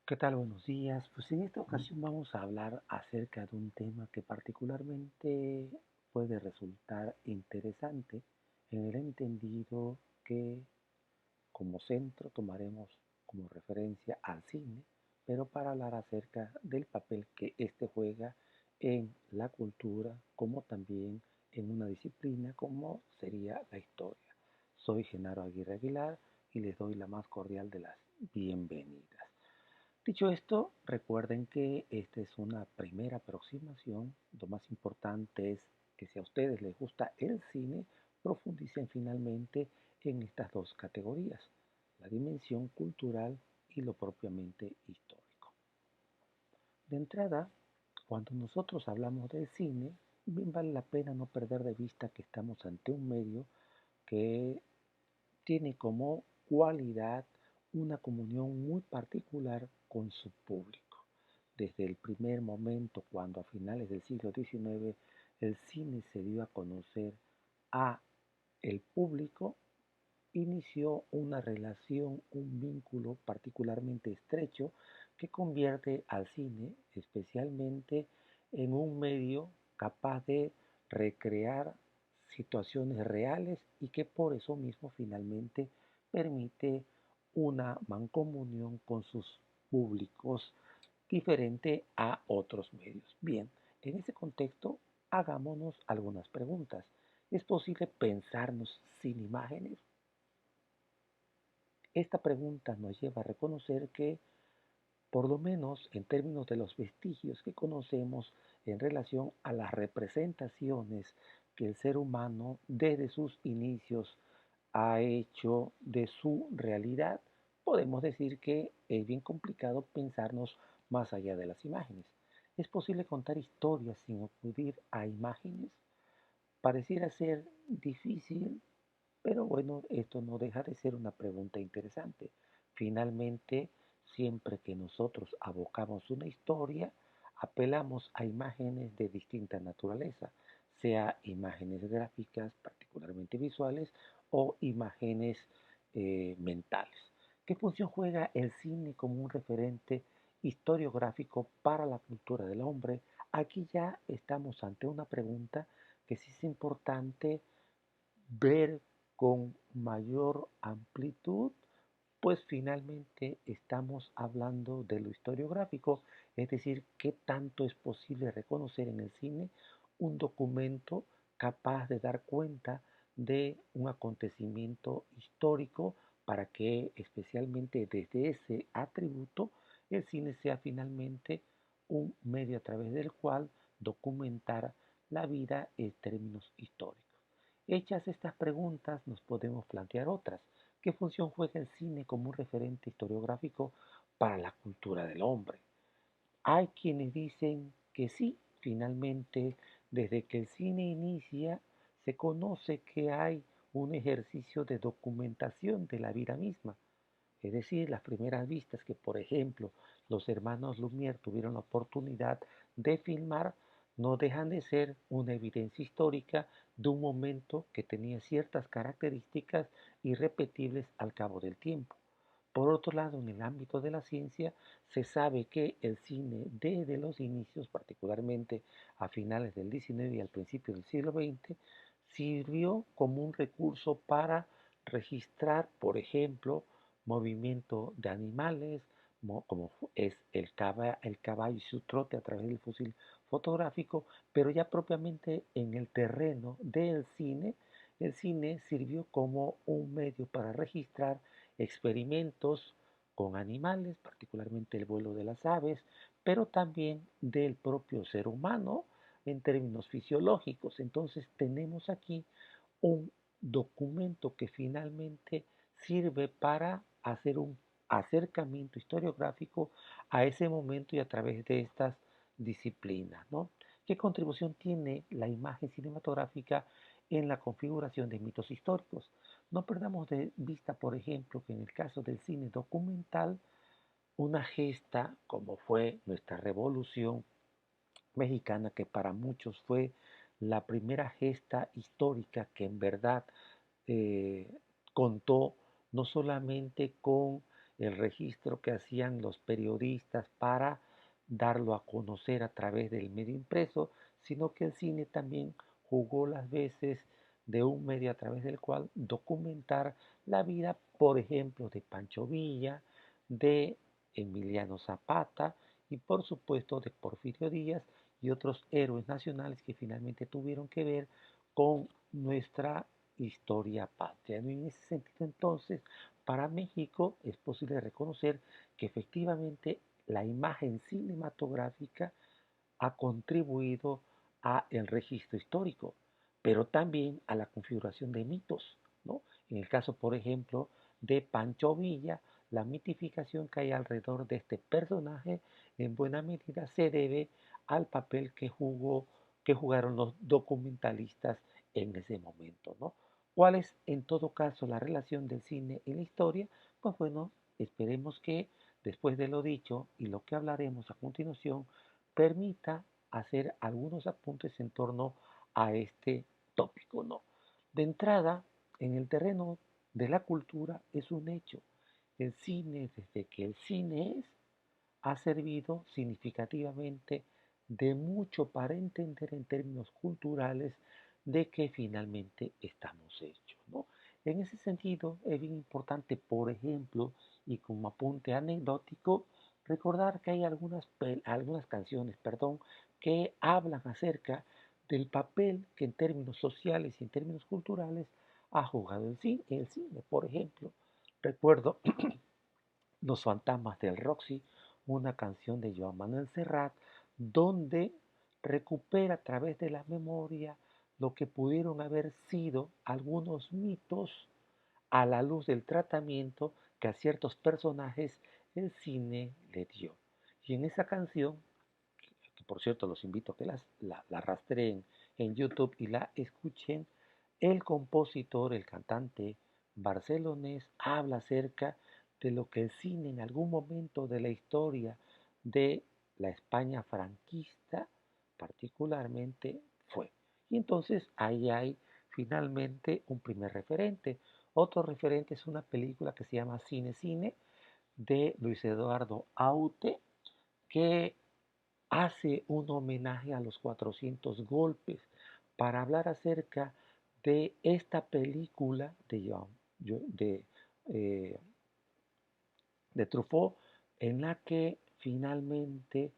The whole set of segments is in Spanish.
¿Qué tal? Buenos días. Pues en esta ocasión vamos a hablar acerca de un tema que particularmente puede resultar interesante en el entendido que como centro tomaremos como referencia al cine, pero para hablar acerca del papel que éste juega en la cultura, como también en una disciplina como sería la historia. Soy Genaro Aguirre Aguilar y les doy la más cordial de las bienvenidas. Dicho esto, recuerden que esta es una primera aproximación. Lo más importante es que si a ustedes les gusta el cine, profundicen finalmente en estas dos categorías, la dimensión cultural y lo propiamente histórico. De entrada, cuando nosotros hablamos de cine, bien vale la pena no perder de vista que estamos ante un medio que tiene como cualidad una comunión muy particular con su público. Desde el primer momento, cuando a finales del siglo XIX el cine se dio a conocer a el público, inició una relación, un vínculo particularmente estrecho que convierte al cine especialmente en un medio capaz de recrear situaciones reales y que por eso mismo finalmente permite una mancomunión con sus públicos diferente a otros medios. Bien, en ese contexto hagámonos algunas preguntas. ¿Es posible pensarnos sin imágenes? Esta pregunta nos lleva a reconocer que, por lo menos en términos de los vestigios que conocemos en relación a las representaciones que el ser humano desde sus inicios ha hecho de su realidad, podemos decir que es bien complicado pensarnos más allá de las imágenes. ¿Es posible contar historias sin acudir a imágenes? Pareciera ser difícil, pero bueno, esto no deja de ser una pregunta interesante. Finalmente, siempre que nosotros abocamos una historia, apelamos a imágenes de distinta naturaleza, sea imágenes gráficas, particularmente visuales, o imágenes mentales. ¿Qué función juega el cine como un referente historiográfico para la cultura del hombre? Aquí ya estamos ante una pregunta que sí es importante ver con mayor amplitud, pues finalmente estamos hablando de lo historiográfico, es decir, qué tanto es posible reconocer en el cine un documento capaz de dar cuenta de un acontecimiento histórico para que especialmente desde ese atributo el cine sea finalmente un medio a través del cual documentar la vida en términos históricos. Hechas estas preguntas, nos podemos plantear otras. ¿Qué función juega el cine como un referente historiográfico para la cultura del hombre? Hay quienes dicen que sí, finalmente, desde que el cine inicia, se conoce que hay un ejercicio de documentación de la vida misma. Es decir, las primeras vistas que, por ejemplo, los hermanos Lumière tuvieron la oportunidad de filmar no dejan de ser una evidencia histórica de un momento que tenía ciertas características irrepetibles al cabo del tiempo. Por otro lado, en el ámbito de la ciencia, se sabe que el cine desde los inicios, particularmente a finales del XIX y al principio del siglo XX, sirvió como un recurso para registrar, por ejemplo, movimiento de animales, como es el caballo y su trote a través del fusil fotográfico, pero ya propiamente en el terreno del cine, el cine sirvió como un medio para registrar experimentos con animales, particularmente el vuelo de las aves, pero también del propio ser humano en términos fisiológicos. Entonces tenemos aquí un documento que finalmente sirve para hacer un acercamiento historiográfico a ese momento y a través de estas disciplinas, ¿no? ¿Qué contribución tiene la imagen cinematográfica en la configuración de mitos históricos? No perdamos de vista, por ejemplo, que en el caso del cine documental, una gesta como fue nuestra revolución mexicana, que para muchos fue la primera gesta histórica que en verdad eh, contó no solamente con el registro que hacían los periodistas para darlo a conocer a través del medio impreso, sino que el cine también jugó las veces de un medio a través del cual documentar la vida, por ejemplo, de Pancho Villa, de Emiliano Zapata y por supuesto de Porfirio Díaz y otros héroes nacionales que finalmente tuvieron que ver con nuestra historia patria. ¿No? En ese sentido, entonces, para México es posible reconocer que efectivamente la imagen cinematográfica ha contribuido a el registro histórico, pero también a la configuración de mitos, ¿no? En el caso, por ejemplo, de Pancho Villa, la mitificación que hay alrededor de este personaje en buena medida se debe al papel que jugaron los documentalistas en ese momento, ¿no? ¿Cuál es en todo caso la relación del cine en la historia? Pues bueno, esperemos que después de lo dicho y lo que hablaremos a continuación, permita hacer algunos apuntes en torno a este tópico, ¿no? De entrada, en el terreno de la cultura es un hecho. El cine, desde que el cine es, ha servido significativamente de mucho para entender en términos culturales de qué finalmente estamos hechos, ¿no? En ese sentido, es bien importante, por ejemplo, y como apunte anecdótico, recordar que hay algunas canciones, perdón, que hablan acerca del papel que en términos sociales y en términos culturales ha jugado el cine. Por ejemplo, recuerdo Los Fantasmas del Roxy, una canción de Joan Manuel Serrat, donde recupera a través de la memoria lo que pudieron haber sido algunos mitos a la luz del tratamiento que a ciertos personajes el cine le dio. Y en esa canción, que por cierto los invito a que la rastreen en YouTube y la escuchen, el compositor, el cantante barcelonés, habla acerca de lo que el cine en algún momento de la historia de la España franquista particularmente fue. Y entonces ahí hay finalmente un primer referente. Otro referente es una película que se llama Cine Cine de Luis Eduardo Aute, que hace un homenaje a los 400 golpes para hablar acerca de esta película de, eh, de Truffaut, en la que finalmente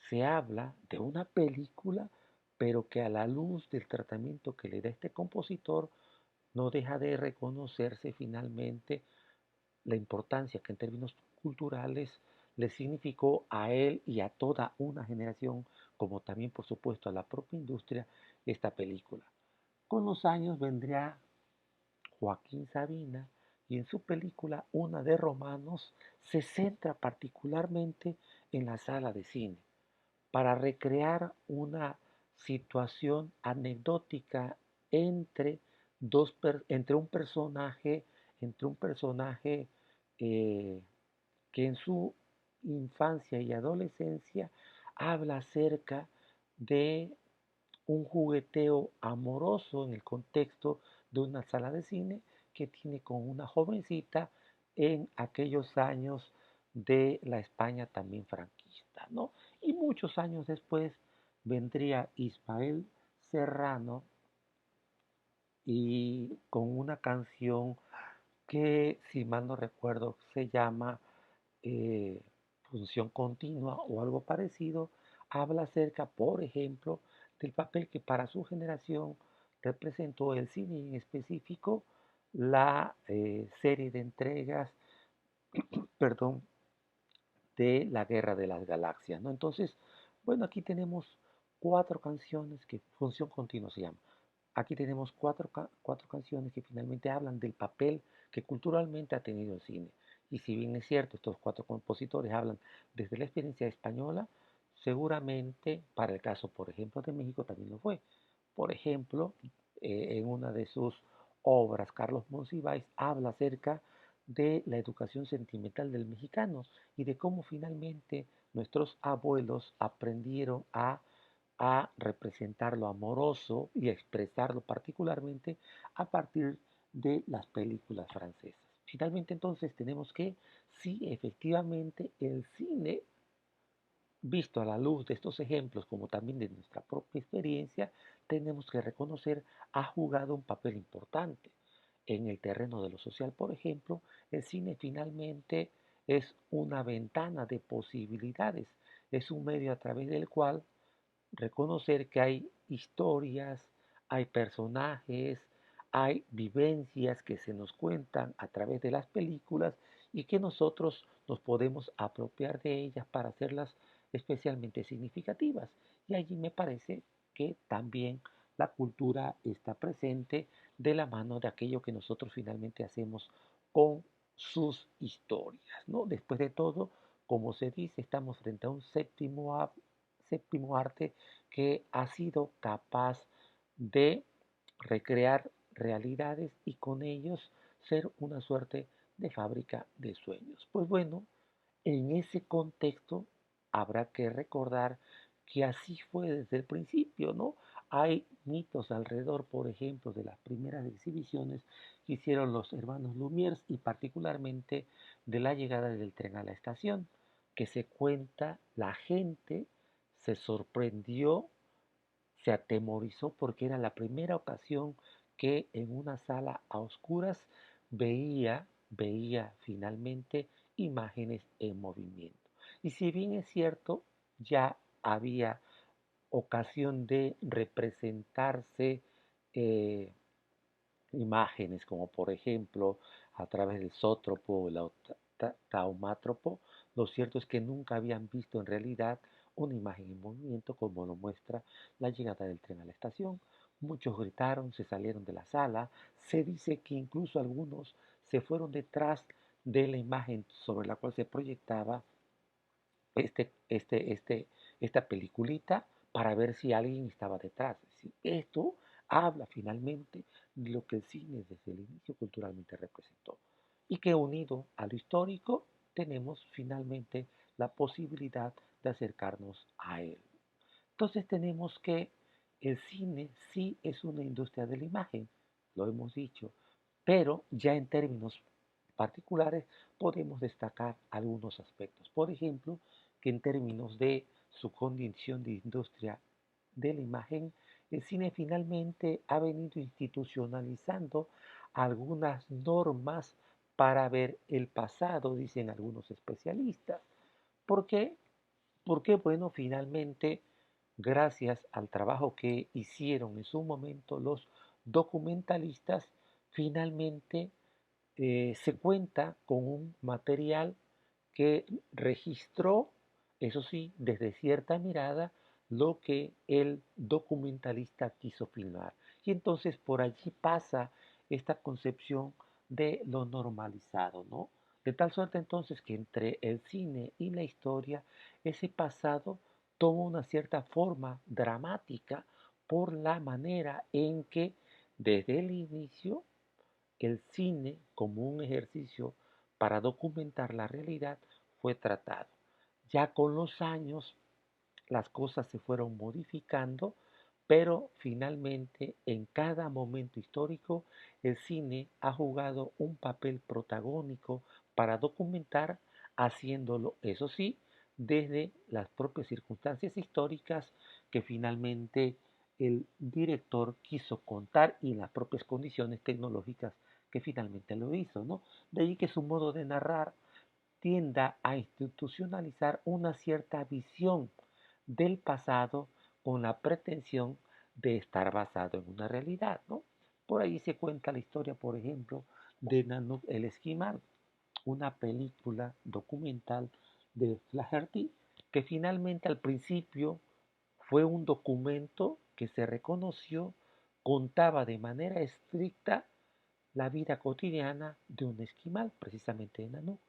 se habla de una película, pero que a la luz del tratamiento que le da este compositor, no deja de reconocerse finalmente la importancia que en términos culturales le significó a él y a toda una generación, como también por supuesto a la propia industria, esta película. Con los años vendría Joaquín Sabina y en su película Una de Romanos se centra particularmente en la sala de cine para recrear una situación anecdótica entre, entre un personaje, entre un personaje eh, que en su infancia y adolescencia habla acerca de un jugueteo amoroso en el contexto de una sala de cine que tiene con una jovencita en aquellos años de la España también franquista, ¿no? Y muchos años después vendría Ismael Serrano y con una canción que, si mal no recuerdo, se llama eh, Función Continua o algo parecido, habla acerca, por ejemplo, del papel que para su generación representó el cine y en específico la serie de entregas, perdón, de la Guerra de las Galaxias, ¿no? Entonces, bueno, aquí tenemos cuatro canciones que Función Continua se llama. Aquí tenemos cuatro canciones que finalmente hablan del papel que culturalmente ha tenido el cine. Y si bien es cierto, estos cuatro compositores hablan desde la experiencia española, seguramente para el caso, por ejemplo, de México también lo fue. Por ejemplo, en una de sus obras, Carlos Monsiváis habla acerca de la educación sentimental del mexicano y de cómo finalmente nuestros abuelos aprendieron a representar lo amoroso y a expresarlo particularmente a partir de las películas francesas. Finalmente entonces tenemos que, sí, efectivamente el cine, visto a la luz de estos ejemplos como también de nuestra propia experiencia, tenemos que reconocer ha jugado un papel importante. En el terreno de lo social, por ejemplo, el cine finalmente es una ventana de posibilidades, es un medio a través del cual reconocer que hay historias, hay personajes, hay vivencias que se nos cuentan a través de las películas y que nosotros nos podemos apropiar de ellas para hacerlas especialmente significativas. Y allí me parece que también la cultura está presente de la mano de aquello que nosotros finalmente hacemos con sus historias, ¿no? Después de todo, como se dice, estamos frente a un séptimo arte que ha sido capaz de recrear realidades y con ellos ser una suerte de fábrica de sueños. Pues bueno, en ese contexto habrá que recordar que así fue desde el principio, ¿no? Hay mitos alrededor, por ejemplo, de las primeras exhibiciones que hicieron los hermanos Lumière y particularmente de la llegada del tren a la estación, que se cuenta la gente se sorprendió, se atemorizó porque era la primera ocasión que en una sala a oscuras veía finalmente imágenes en movimiento. Y si bien es cierto, ya había ocasión de representarse eh, imágenes como por ejemplo a través del zótropo o el taumátropo, lo cierto es que nunca habían visto en realidad una imagen en movimiento como lo muestra la llegada del tren a la estación. Muchos gritaron, se salieron de la sala, se dice que incluso algunos se fueron detrás de la imagen sobre la cual se proyectaba este, este, este, esta peliculita para ver si alguien estaba detrás. Es esto habla finalmente de lo que el cine desde el inicio culturalmente representó y que unido a lo histórico tenemos finalmente la posibilidad de acercarnos a él. Entonces tenemos que el cine sí es una industria de la imagen, lo hemos dicho, pero ya en términos particulares podemos destacar algunos aspectos. Por ejemplo, que en términos de su condición de industria de la imagen, el cine finalmente ha venido institucionalizando algunas normas para ver el pasado, dicen algunos especialistas. ¿Por qué? Porque, bueno, finalmente, gracias al trabajo que hicieron en su momento los documentalistas, finalmente se cuenta con un material que registró, eso sí, desde cierta mirada, lo que el documentalista quiso filmar. Y entonces por allí pasa esta concepción de lo normalizado, ¿no? De tal suerte entonces que entre el cine y la historia, ese pasado toma una cierta forma dramática por la manera en que desde el inicio el cine como un ejercicio para documentar la realidad fue tratado. Ya con los años las cosas se fueron modificando, pero finalmente en cada momento histórico el cine ha jugado un papel protagónico para documentar, haciéndolo, eso sí, desde las propias circunstancias históricas que finalmente el director quiso contar y las propias condiciones tecnológicas que finalmente lo hizo, ¿no? De ahí que su modo de narrar tienda a institucionalizar una cierta visión del pasado con la pretensión de estar basado en una realidad, ¿no? Por ahí se cuenta la historia, por ejemplo, de Nanook el Esquimal, una película documental de Flaherty que finalmente al principio fue un documento que se reconoció contaba de manera estricta la vida cotidiana de un esquimal, precisamente de Nanook.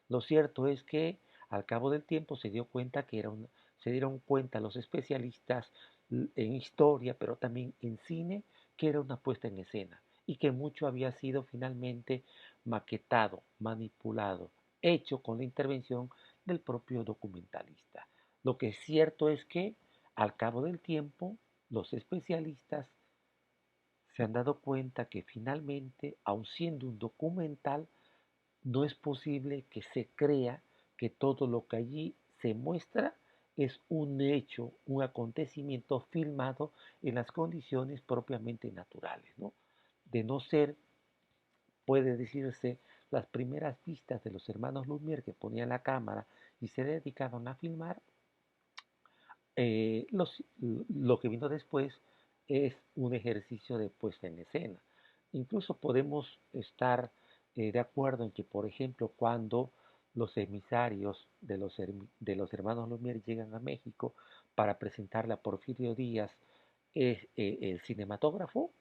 Lo cierto es que al cabo del tiempo se dieron cuenta los especialistas en historia, pero también en cine, que era una puesta en escena y que mucho había sido finalmente maquetado, manipulado, hecho con la intervención del propio documentalista. Lo que es cierto es que al cabo del tiempo los especialistas se han dado cuenta que finalmente, aun siendo un documental, no es posible que se crea que todo lo que allí se muestra es un hecho, un acontecimiento filmado en las condiciones propiamente naturales, ¿no? De no ser, puede decirse, las primeras vistas de los hermanos Lumière que ponían la cámara y se dedicaban a filmar, lo que vino después es un ejercicio de puesta en escena. Incluso podemos estar de acuerdo en que, por ejemplo, cuando los emisarios de los hermanos Lumière llegan a México para presentarle a Porfirio Díaz el cinematógrafo,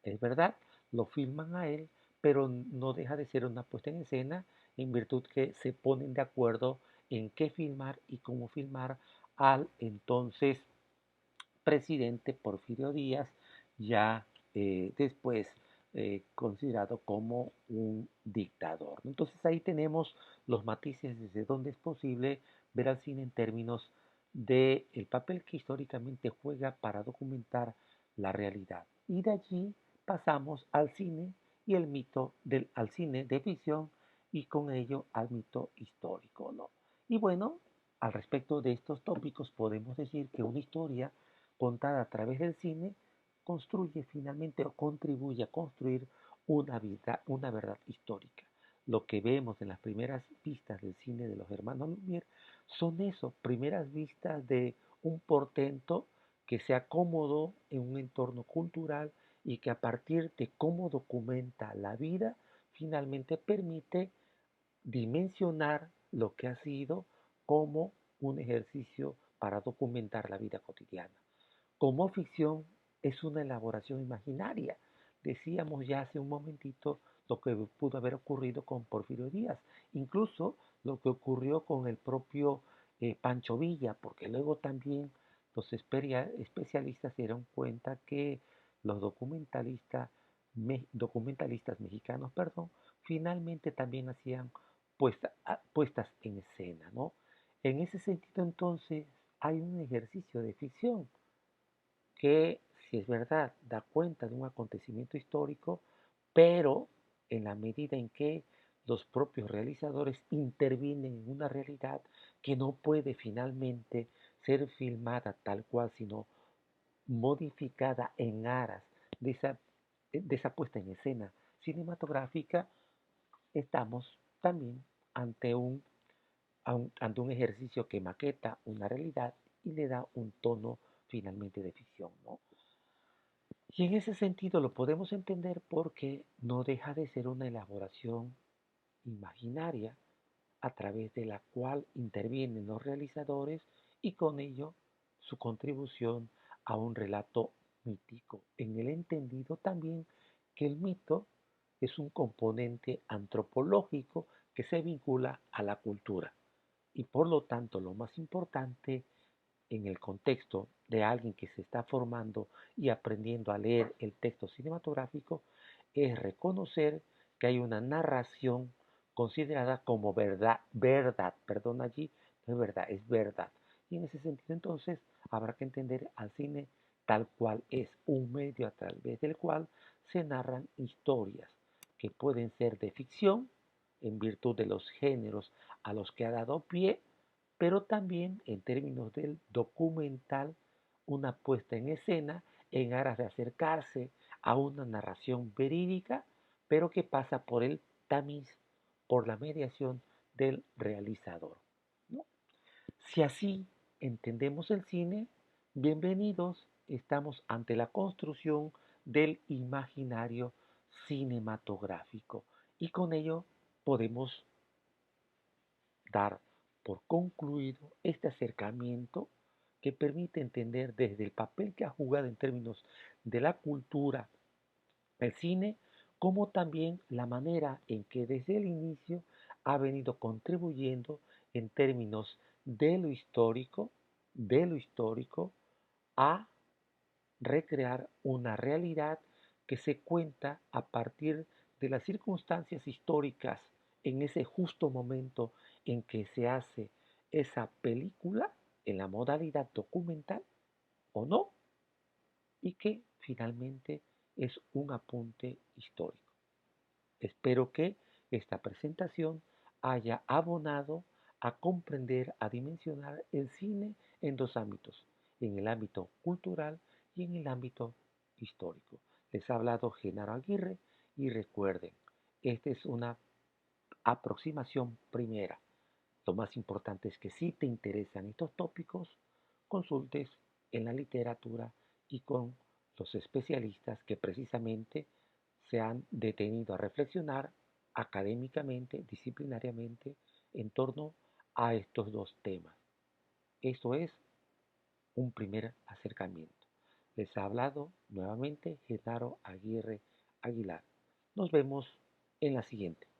es verdad, lo filman a él, pero no deja de ser una puesta en escena en virtud que se ponen de acuerdo en qué filmar y cómo filmar al entonces presidente Porfirio Díaz, ya después considerado como un dictador. Entonces ahí tenemos los matices desde donde es posible ver al cine en términos del papel que históricamente juega para documentar la realidad. Y de allí pasamos al cine y el mito al cine de ficción y con ello al mito histórico, ¿no? Y bueno, al respecto de estos tópicos podemos decir que una historia contada a través del cine construye finalmente o contribuye a construir una verdad histórica. Lo que vemos en las primeras vistas del cine de los hermanos Lumière son eso, primeras vistas de un portento que se acomodó en un entorno cultural y que a partir de cómo documenta la vida, finalmente permite dimensionar lo que ha sido como un ejercicio para documentar la vida cotidiana. Como ficción es una elaboración imaginaria. Decíamos ya hace un momentito lo que pudo haber ocurrido con Porfirio Díaz, incluso lo que ocurrió con el propio Pancho Villa, porque luego también los especialistas se dieron cuenta que los documentalistas mexicanos, perdón, finalmente también hacían puestas en escena, ¿no? En ese sentido, entonces, hay un ejercicio de ficción que, si es verdad, da cuenta de un acontecimiento histórico, pero en la medida en que los propios realizadores intervienen en una realidad que no puede finalmente ser filmada tal cual, sino modificada en aras de esa puesta en escena cinematográfica, estamos también ante ante un ejercicio que maqueta una realidad y le da un tono finalmente de ficción, ¿no? Y en ese sentido lo podemos entender porque no deja de ser una elaboración imaginaria a través de la cual intervienen los realizadores y con ello su contribución a un relato mítico, en el entendido también que el mito es un componente antropológico que se vincula a la cultura y por lo tanto lo más importante en el contexto de alguien que se está formando y aprendiendo a leer el texto cinematográfico es reconocer que hay una narración considerada como verdad, perdón allí, no es verdad, es verdad. Y en ese sentido entonces habrá que entender al cine tal cual es un medio a través del cual se narran historias que pueden ser de ficción en virtud de los géneros a los que ha dado pie, pero también en términos del documental, una puesta en escena en aras de acercarse a una narración verídica, pero que pasa por el tamiz, por la mediación del realizador, ¿no? Si así entendemos el cine, bienvenidos, estamos ante la construcción del imaginario cinematográfico y con ello podemos dar por concluido este acercamiento que permite entender desde el papel que ha jugado en términos de la cultura el cine, como también la manera en que desde el inicio ha venido contribuyendo en términos de lo histórico a recrear una realidad que se cuenta a partir de las circunstancias históricas en ese justo momento en que se hace esa película en la modalidad documental o no, y que finalmente es un apunte histórico. Espero que esta presentación haya abonado a comprender, a dimensionar el cine en dos ámbitos, en el ámbito cultural y en el ámbito histórico. Les ha hablado Genaro Aguirre y recuerden, esta es una aproximación primera. Lo más importante es que si te interesan estos tópicos, consultes en la literatura y con los especialistas que precisamente se han detenido a reflexionar académicamente, disciplinariamente, en torno a estos dos temas. Esto es un primer acercamiento. Les ha hablado nuevamente Genaro Aguirre Aguilar. Nos vemos en la siguiente.